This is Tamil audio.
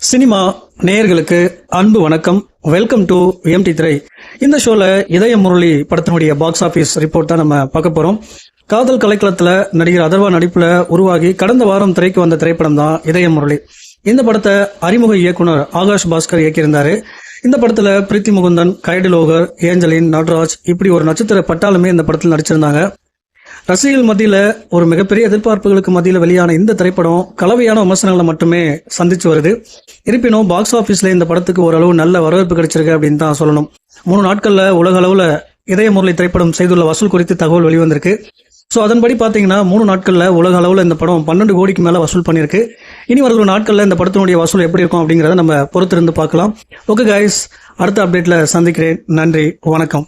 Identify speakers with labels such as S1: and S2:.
S1: சினிமா நேயர்களுக்கு அன்பு வணக்கம். வெல்கம் டு எம்டி திரை. இந்த ஷோல இதய முரளி படத்தினுடைய பாக்ஸ் ஆபீஸ் ரிப்போர்ட் தான் நம்ம பார்க்க போறோம். காதல் கலைக்களத்துல நடிகர் அதர்வா நடிப்புல உருவாகி கடந்த வாரம் திரைக்கு வந்த திரைப்படம் தான் இதய முரளி. இந்த படத்தை அறிமுக இயக்குனர் ஆகாஷ் பாஸ்கர் இயக்கியிருந்தாரு. இந்த படத்துல பிரீத்தி முகுந்தன், கைடு லோகர், ஏஞ்சலின், நட்ராஜ் இப்படி ஒரு நட்சத்திர பட்டாலுமே இந்த படத்தில் நடிச்சிருந்தாங்க. ரசிகர்கள் மத்தியில ஒரு மிகப்பெரிய எதிர்பார்ப்புகளுக்கு மத்தியில வெளியான இந்த திரைப்படம் கலவையான விமர்சனங்களை மட்டுமே சந்திச்சு வருது. இருப்பினும் பாக்ஸ் ஆபீஸ்ல இந்த படத்துக்கு ஓரளவு நல்ல வரவேற்பு கிடைச்சிருக்கு அப்படின்னு தான் சொல்லணும். 3 நாட்கள்ல உலக அளவுல இதய முரளி திரைப்படம் செய்துள்ள வசூல் குறித்து தகவல் வெளிவந்திருக்கு. ஸோ அதன்படி பார்த்தீங்கன்னா 3 நாட்கள்ல உலக அளவுல இந்த படம் 12 கோடிக்கு மேல வசூல் பண்ணியிருக்கு. இனி வருகிற நாட்கள்ல இந்த படத்தினுடைய வசூல் எப்படி இருக்கும் அப்படிங்கறத நம்ம பொறுத்திருந்து பார்க்கலாம். ஓகே கைஸ், அடுத்த அப்டேட்ல சந்திக்கிறேன். நன்றி, வணக்கம்.